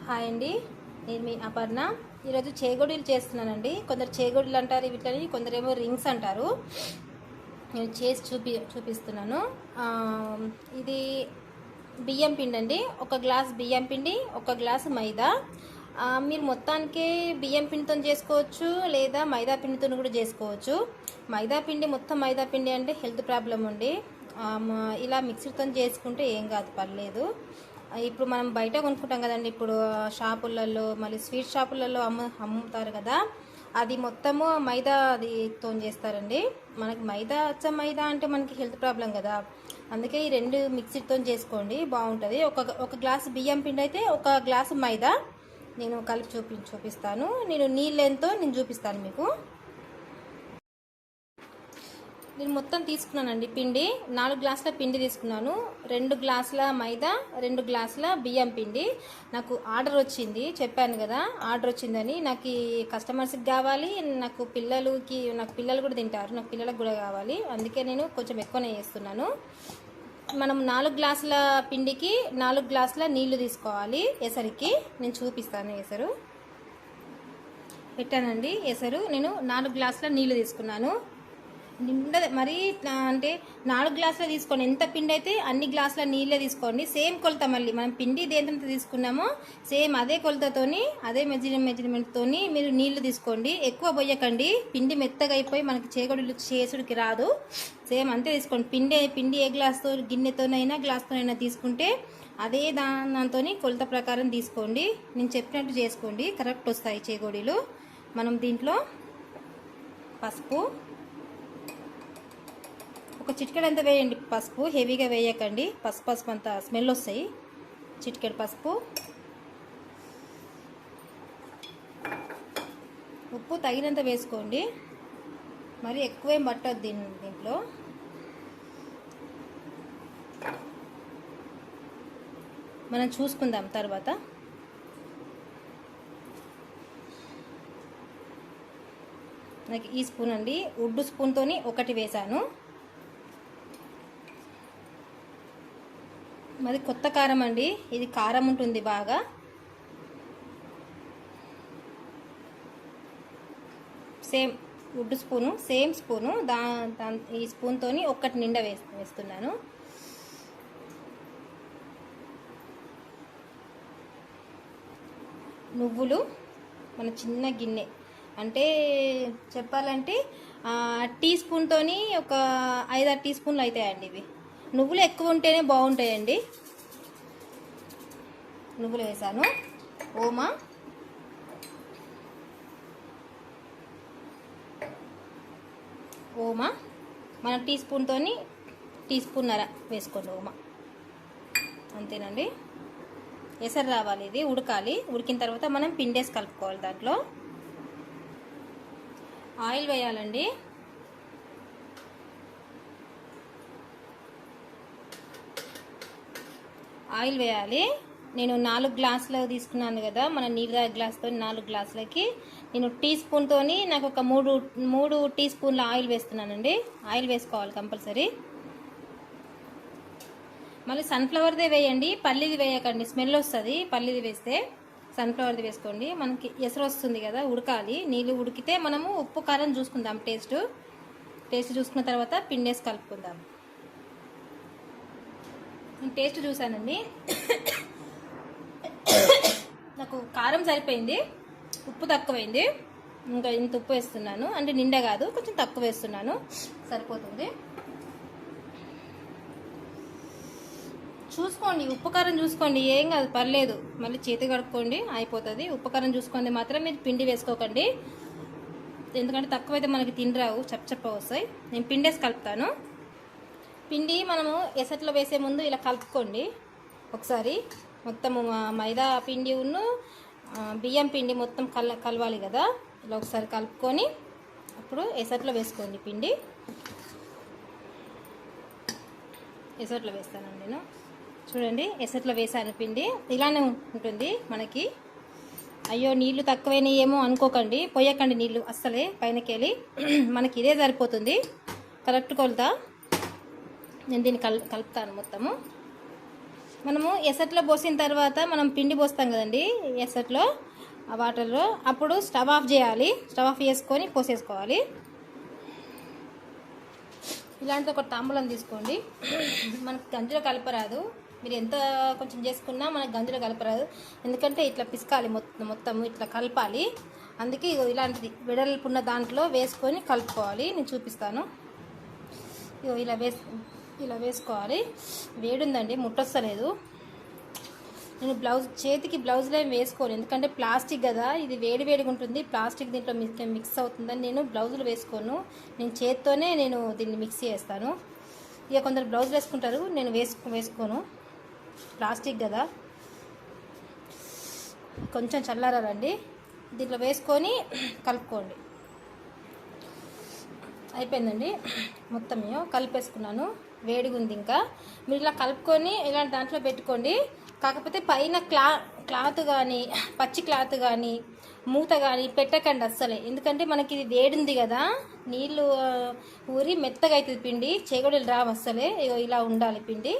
Hi అండి, నేను మీ అపర్ణ. ఈరోజు చేగోడీలు చేస్తున్నానండి. కొందరు చేగోడీలు అంటారు వీటిని, కొందరేమో రింగ్స్ అంటారు. నేను చేసి చూపిస్తున్నాను. ఇది బియ్యం పిండి అండి. ఒక గ్లాస్ బియ్యం పిండి, ఒక గ్లాసు మైదా. మీరు మొత్తానికి బియ్యం పిండితో చేసుకోవచ్చు, లేదా మైదా పిండితో కూడా చేసుకోవచ్చు. మైదా పిండి మొత్తం మైదా పిండి అంటే హెల్త్ ప్రాబ్లం ఉండి, ఇలా మిక్సీతో చేసుకుంటే ఏం కాదు, పర్లేదు. ఇప్పుడు మనం బయట కొనుక్కుంటాం కదండి, ఇప్పుడు షాపులలో, మళ్ళీ స్వీట్ షాపులలో అమ్ముతారు కదా, అది మొత్తము మైదా అదితో చేస్తారండి. మనకి మైదా అచ్చం మైదా అంటే మనకి హెల్త్ ప్రాబ్లం కదా, అందుకే ఈ రెండు మిక్సీతో చేసుకోండి, బాగుంటుంది. ఒక గ్లాసు బియ్యం పిండి అయితే ఒక గ్లాసు మైదా నేను కలిపి చూపిస్తాను. నేను నీళ్ళు ఎంతో నేను చూపిస్తాను మీకు. నేను మొత్తం తీసుకున్నానండి పిండి. 4 గ్లాసుల పిండి తీసుకున్నాను. 2 గ్లాసుల మైదా, 2 గ్లాసుల బియ్యం పిండి. నాకు ఆర్డర్ వచ్చింది, చెప్పాను కదా ఆర్డర్ వచ్చిందని. నాకు ఈ కస్టమర్స్కి కావాలి, నాకు పిల్లలు కూడా తింటారు, నాకు పిల్లలకు కూడా కావాలి, అందుకే నేను కొంచెం ఎక్కువనే చేస్తున్నాను. మనం 4 గ్లాసుల పిండికి 4 గ్లాసుల నీళ్లు తీసుకోవాలి. ఎసరికి నేను చూపిస్తాను. ఎసరు పెట్టానండి. ఎసరు నేను 4 గ్లాసుల నీళ్లు తీసుకున్నాను. నిండదు మరి, అంటే 4 గ్లాసులు తీసుకోండి. ఎంత పిండి అయితే అన్ని గ్లాసుల నీళ్ళే తీసుకోండి. సేమ్ కొలత, మళ్ళీ మనం పిండి దేంతంత తీసుకున్నామో సేమ్ అదే కొలతతోని, అదే మెజర్మెంట్తోని మీరు నీళ్లు తీసుకోండి. ఎక్కువ పోయకండి, పిండి మెత్తగా అయిపోయి మనకి చేగొడులు చేసుడికి రాదు. సేమ్ అంతే తీసుకోండి. పిండి ఏ గ్లాస్తో, గిన్నెతోనైనా గ్లాస్తోనైనా తీసుకుంటే అదే దాంతో కొలత ప్రకారం తీసుకోండి. నేను చెప్పినట్టు చేసుకోండి, కరెక్ట్ వస్తాయి చేగోడీలు. మనం దీంట్లో పసుపు ఒక చిటికెడు అంతా వేయండి. పసుపు హెవీగా వేయకండి, పసుపు అంతా స్మెల్ వస్తాయి. చిటికెడు పసుపు, ఉప్పు తగినంత వేసుకోండి, మరి ఎక్కువేం పట్టదు దీంట్లో. మనం చూసుకుందాం తర్వాత. నాకు ఈ స్పూన్ అండి, వుడ్ స్పూన్తోని ఒకటి వేసాను. మరి కొత్త కారం అండి, ఇది కారం ఉంటుంది బాగా. Same wood spoon, same spoon, ఈ స్పూన్తోని ఒకటి నిండా వేస్తున్నాను. నువ్వులు మన చిన్న గిన్నె, అంటే చెప్పాలంటే టీ స్పూన్తోని ఒక 5-6 టీ స్పూన్లు అవుతాయండి ఇవి. నువ్వులు ఎక్కువ ఉంటేనే బాగుంటాయండి. నువ్వులు వేసాను. ఓమా మన టీ స్పూన్తోని టీ స్పూన్నర వేసుకోండి ఓమా, అంతేనండి. ఎసరు రావాలి, ఇది ఉడకాలి. ఉడికిన తర్వాత మనం పిండేసి కలుపుకోవాలి. దాంట్లో ఆయిల్ వేయాలండి. ఆయిల్ వేయాలి. నేను 4 గ్లాసులు తీసుకున్నాను కదా, మన నీళ్ళ గ్లాస్తో 4 గ్లాసులకి నేను టీ స్పూన్తోని నాకు ఒక 3 టీ స్పూన్ల ఆయిల్ వేస్తున్నానండి. ఆయిల్ వేసుకోవాలి కంపల్సరీ. మళ్ళీ సన్ఫ్లవర్దే వేయండి, పల్లిది వేయకండి, స్మెల్ వస్తుంది. పల్లిది వేస్తే సన్ఫ్లవర్ది వేసుకోండి. మనకి ఎసరు వస్తుంది కదా, ఉడకాలి. నీళ్ళు ఉడికితే మనము ఉప్పు కారం చూసుకుందాం, టేస్ట్ చూసుకున్న తర్వాత పిండేసి కలుపుకుందాం. నేను టేస్ట్ చూసానండి, నాకు కారం సరిపోయింది, ఉప్పు తక్కువైంది. ఇంకా ఇంత ఉప్పు వేస్తున్నాను, అంటే నిండా కాదు, కొంచెం తక్కువ వేస్తున్నాను, సరిపోతుంది. చూసుకోండి, ఉప్పు కారం చూసుకోండి, ఏం కాదు, పర్లేదు. మళ్ళీ చేతి కడుక్కోండి, అయిపోతుంది. ఉప్పు కారం చూసుకోండి మాత్రం, మీరు పిండి వేసుకోకండి, ఎందుకంటే తక్కువైతే మనకి తినరావు, చప్ప వస్తాయి. నేను పిండేసి కలుపుతాను. పిండి మనము ఎసట్లో వేసే ముందు ఇలా కలుపుకోండి ఒకసారి. మొత్తము మైదా పిండి ఉన్ను బియ్యం పిండి మొత్తం కలవాలి కదా, ఇలా ఒకసారి కలుపుకొని అప్పుడు ఎసట్లో వేసుకోండి పిండి. ఎసట్లో వేస్తానండి నేను, చూడండి. ఎసట్లో వేసాను పిండి, ఇలానే ఉంటుంది మనకి. అయ్యో నీళ్లు తక్కువైనాయి ఏమో అనుకోకండి, పోయకండి నీళ్ళు అస్సలే పైనకెళ్ళి. మనకి ఇదే సరిపోతుంది, కరెక్ట్ కొలత. నేను దీన్ని కలుపుతాను మొత్తము. మనము ఎసట్లో పోసిన తర్వాత మనం పిండి పోస్తాం కదండి ఎసట్లో ఆ వాటర్లో, అప్పుడు స్టవ్ ఆఫ్ చేయాలి. స్టవ్ ఆఫ్ చేసుకొని పోసేసుకోవాలి. ఇలాంటి ఒక తాంబూలం తీసుకోండి. మనకు గంజులో కలపరాదు, మీరు ఎంత కొంచెం చేసుకున్నా మనకు గంజులో కలపరాదు, ఎందుకంటే ఇట్లా పిసకాలి, మొత్తం ఇట్లా కలపాలి. అందుకే ఇలాంటిది వెడల్పున్న దాంట్లో వేసుకొని కలుపుకోవాలి. నేను చూపిస్తాను. ఇలా వేసుకోవాలి. వేడుందండి, ముట్టొస్తలేదు. నేను చేతికి బ్లౌజ్లో ఏం వేసుకోను, ఎందుకంటే ప్లాస్టిక్ కదా, ఇది వేడిగా ఉంటుంది. ప్లాస్టిక్ దీంట్లో మిక్స్ అవుతుందని నేను బ్లౌజులు వేసుకోను. నేను చేత్తోనే దీన్ని మిక్స్ చేస్తాను. ఇక కొందరు బ్లౌజ్ వేసుకుంటారు, నేను వేసుకోను, ప్లాస్టిక్ కదా. కొంచెం చల్లారాలండి, దీంట్లో వేసుకొని కలుపుకోండి. అయిపోయిందండి, మొత్తం కలిపేసుకున్నాను. వేడిగా ఉంది. ఇంకా మీరు ఇలా కలుపుకొని ఇలాంటి దాంట్లో పెట్టుకోండి. కాకపోతే పైన క్లాత్ కానీ, పచ్చి క్లాత్ కానీ, మూత కానీ పెట్టకండి అస్సలే, ఎందుకంటే మనకి ఇది వేడింది కదా, నీళ్ళు ఊరి మెత్తగా అవుతుంది పిండి, చేగొడలు రావు అస్సలే. ఇలా ఉండాలి పిండి,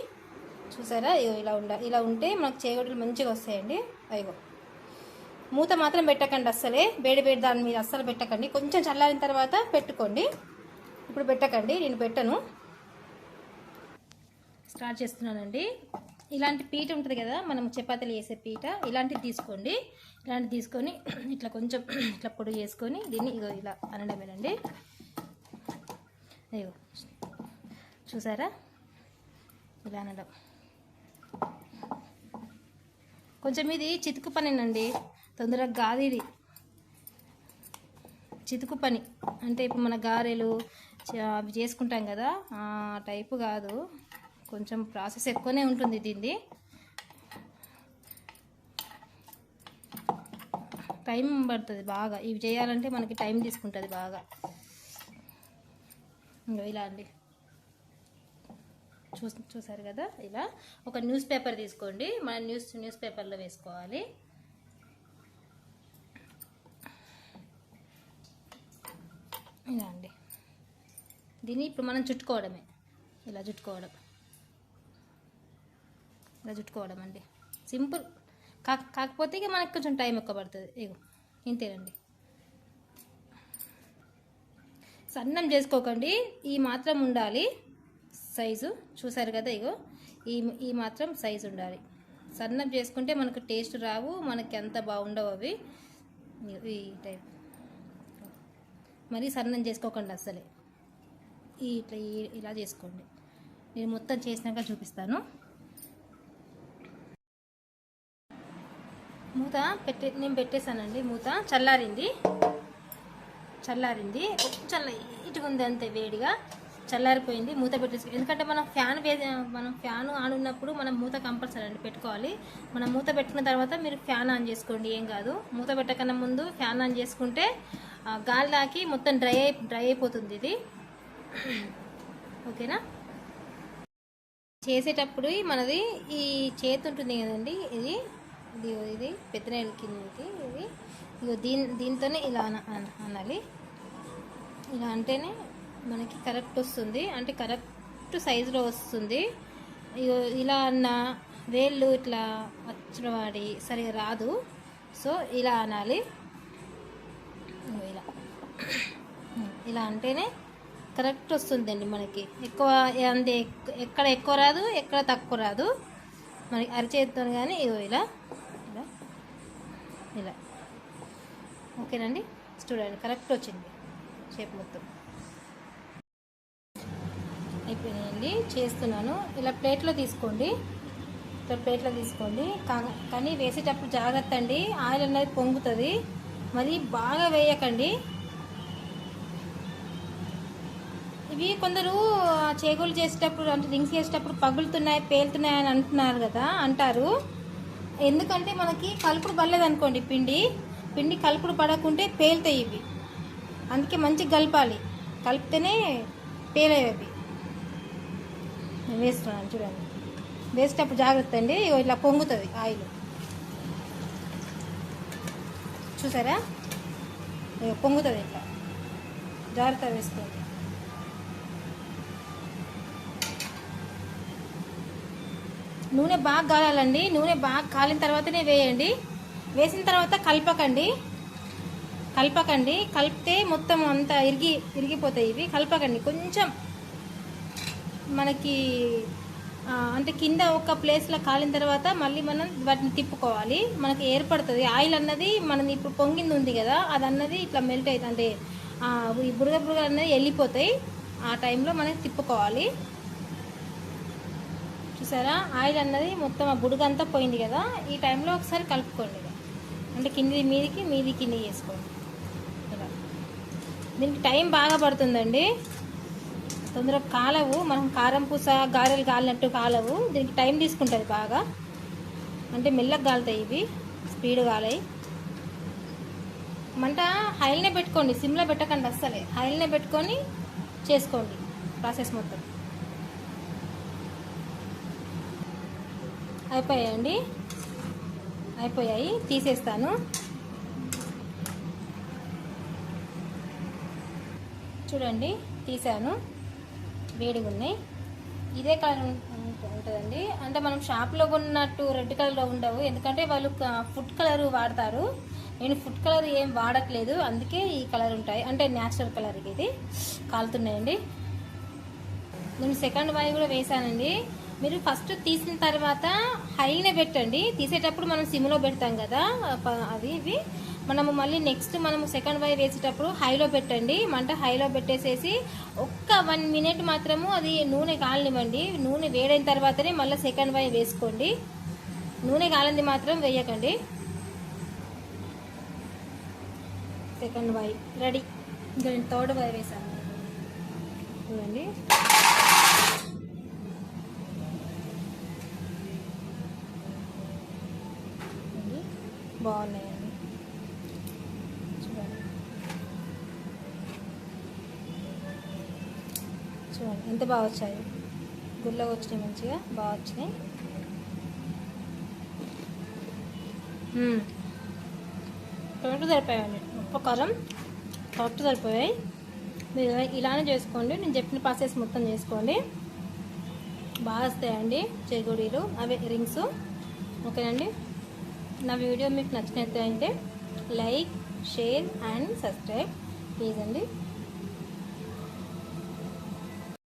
చూసారా? ఇలా ఉండాలి. ఇలా ఉంటే మనకు చేగొడలు మంచిగా వస్తాయండి. అయ్యో, మూత మాత్రం పెట్టకండి అస్సలే, వేడి దాని మీద అస్సలు పెట్టకండి. కొంచెం చల్లారిన తర్వాత పెట్టుకోండి, ఇప్పుడు పెట్టకండి. నేను పెట్టను. స్టార్ట్ చేస్తున్నానండి. ఇలాంటి పీట ఉంటుంది కదా, మనం చపాతీలు వేసే పీట, ఇలాంటిది తీసుకోండి. ఇలాంటిది తీసుకొని ఇట్లా కొంచెం ఇట్లా పొడి చేసుకొని దీన్ని ఇలా అనడమేనండి. అయ్యో, చూసారా? ఇలా అనడం. కొంచెం ఇది చితుకు పనేనండి, తొందరగా కాదు ఇది. చితుకు పని అంటే ఇప్పుడు మన గారెలు అవి చేసుకుంటాం కదా, ఆ టైపు కాదు, కొంచెం ప్రాసెస్ ఎక్కువనే ఉంటుంది దీన్ని. టైం పడుతుంది బాగా, ఇవి చేయాలంటే మనకి టైం తీసుకుంటుంది బాగా. ఇలా అండి, చూసారు కదా? ఇలా ఒక న్యూస్ పేపర్ తీసుకోండి, మన న్యూస్ పేపర్లో వేసుకోవాలి. ఇలా అండి, దీన్ని ఇప్పుడు మనం చుట్టుకోవడమే. ఇలా చుట్టుకోవడం అండి, సింపుల్. కాకపోతే ఇక మనకి కొంచెం టైం ఎక్కువ పడుతుంది. ఇంతేనండి. సన్నం చేసుకోకండి, ఈ మాత్రం ఉండాలి సైజు. చూసారు కదా? ఈ మాత్రం సైజు ఉండాలి. సన్నం చేసుకుంటే మనకు టేస్ట్ రావు, మనకి అంత బాగుండవు అవి. ఈ టైప్ మరీ సన్నం చేసుకోకండి అస్సలే, ఇలా చేసుకోండి. నేను మొత్తం చేసినాక చూపిస్తాను. మూత నేను పెట్టేశానండి. మూత చల్లారింది, కొంచెం లైట్గా ఉంది అంతే, వేడిగా చల్లారిపోయింది. మూత పెట్టేసి, ఎందుకంటే మనం ఫ్యాన్ ఆన్ ఉన్నప్పుడు మనం మూత కంపల్సరీ అండి పెట్టుకోవాలి. మనం మూత పెట్టుకున్న తర్వాత మీరు ఫ్యాన్ ఆన్ చేసుకోండి, ఏం కాదు. మూత పెట్టకన్నా ముందు ఫ్యాన్ ఆన్ చేసుకుంటే గాలి తాకి మొత్తం డ్రై అయిపోతుంది ఇది. ఓకేనా? చేసేటప్పుడు మనది ఈ చేతి ఉంటుంది కదండి, ఇది పెద్దనేల కిందకి, దీంతోనే ఇలా అనాలి. ఇలా అంటేనే మనకి కరెక్ట్ వస్తుంది, అంటే కరెక్ట్ సైజులో వస్తుంది. ఇలా అన్న వేళ్ళు ఇట్లా వచ్చినవాడి సరిగా రాదు, సో ఇలా అనాలి. ఇలా అంటేనే కరెక్ట్ వస్తుందండి మనకి. ఎక్కడ ఎక్కువ రాదు, ఎక్కడ తక్కువ రాదు మనకి అరిచేతితో కానీ. ఇలా ఓకేనండి. చూడండి, కరెక్ట్ వచ్చింది షేప్ మొత్తం. అయిపోయినాయండి, చేస్తున్నాను. ఇలా ప్లేట్లో తీసుకోండి, కానీ వేసేటప్పుడు జాగ్రత్త అండి, ఆయిల్ అనేది పొంగుతుంది, మరి బాగా వేయకండి. ఇవి కొందరు చేగోలు చేసేటప్పుడు, అంటే రింగ్స్ చేసేటప్పుడు పగులుతున్నాయి, పేలుతున్నాయి అని అంటారు. ఎందుకంటే మనకి కలుపుడు పడలేదు అనుకోండి, పిండి కలుపుడు పడకుంటే పేలుతాయి ఇవి. అందుకే మంచిగా కలపాలి, కలిపితేనే పేలేవి అవి. వేస్తున్నాను చూడండి, వేసేటప్పుడు జాగ్రత్త అండి. ఇట్లా పొంగుతుంది ఆయిల్, చూసారా? పొంగుతుంది, ఇట్లా జాగ్రత్త వేసుకోండి. నూనె బాగా కాలాలండి. నూనె బాగా కాలిన తర్వాతనే వేయండి. వేసిన తర్వాత కలపకండి. కలిపితే మొత్తం అంతా ఇరిగిపోతాయి ఇవి. కలపకండి. కొంచెం మనకి అంటే కింద ఒక ప్లేస్లో కాలిన తర్వాత మళ్ళీ మనం వాటిని తిప్పుకోవాలి. మనకి ఏర్పడుతుంది ఆయిల్ అన్నది. మనం ఇప్పుడు పొంగింది ఉంది కదా, అది అన్నది ఇట్లా మెల్ట్ అవుతుంది. అంటే ఈ బురగ అన్నది వెళ్ళిపోతాయి. ఆ టైంలో మనం తిప్పుకోవాలి. చూసారా, ఆయిల్ అన్నది మొత్తం ఆ బుడగ అంతా పోయింది కదా. ఈ టైంలో ఒకసారి కలుపుకోండి. అంటే కింది మీదికి కింది వేసుకోండి. ఇలా దీనికి టైం బాగా పడుతుందండి. తొందరగా కాలవు. మనం కారం పూస గారెలు కాలినట్టు కాలవు. దీనికి టైం తీసుకుంటుంది బాగా. అంటే మెల్లగా కాలుతాయి ఇవి, స్పీడ్ కాలాయి. మంట హైల్నే పెట్టుకోండి, సిమ్లో పెట్టకండి అస్సలే. హైల్నే పెట్టుకొని చేసుకోండి ప్రాసెస్ మొత్తం. అయిపోయాయండి, అయిపోయాయి. తీసేస్తాను. చూడండి, తీసాను. వేడిగా ఉన్నాయి. ఇదే కలర్ ఉంటుందండి. అంటే మనం షాప్లో కొన్నట్టు రెడ్ కలర్లో ఉండవు. ఎందుకంటే వాళ్ళు ఫుడ్ కలర్ వాడతారు. నేను ఫుడ్ కలర్ ఏం వాడట్లేదు, అందుకే ఈ కలర్ ఉంటాయి. అంటే న్యాచురల్ కలర్ ఇది. కాలుతున్నాయండి. నేను సెకండ్ వాయి కూడా వేసానండి. మీరు ఫస్ట్ తీసిన తర్వాత హైనే పెట్టండి. తీసేటప్పుడు మనం సిమ్లో పెడతాం కదా, అది ఇవి మనము మళ్ళీ నెక్స్ట్ మనము సెకండ్ వాయి వేసేటప్పుడు హైలో పెట్టండి. మంట హైలో పెట్టేసేసి ఒక్క 1 మినిట్ మాత్రము అది నూనె కాలనివ్వండి. నూనె వేడైన తర్వాతనే మళ్ళీ సెకండ్ వాయి వేసుకోండి. నూనె కాలంది మాత్రం వేయకండి. సెకండ్ వాయి రెడీ. ఇంకా నేను థర్డ్ వాయి వేసాను. చూడండి, బాగున్నాయండి. చూడండి ఎంత బాగా వచ్చాయి. గుళ్ళగా వచ్చినాయి, మంచిగా బాగా వచ్చినాయి. కరెక్ట్ సరిపోయాయండి. ఉప్పు కారం కరెక్ట్ సరిపోయాయి. మీరు ఇలానే చేసుకోండి. నేను చెప్పిన ప్రాసెస్ మొత్తం చేసుకోండి. బాగా వస్తాయండి చేగోడీలు, అవే రింగ్స్. ఓకేనండి. నా వీడియో మీకు నచ్చినట్లయితే like, share and subscribe please అండి.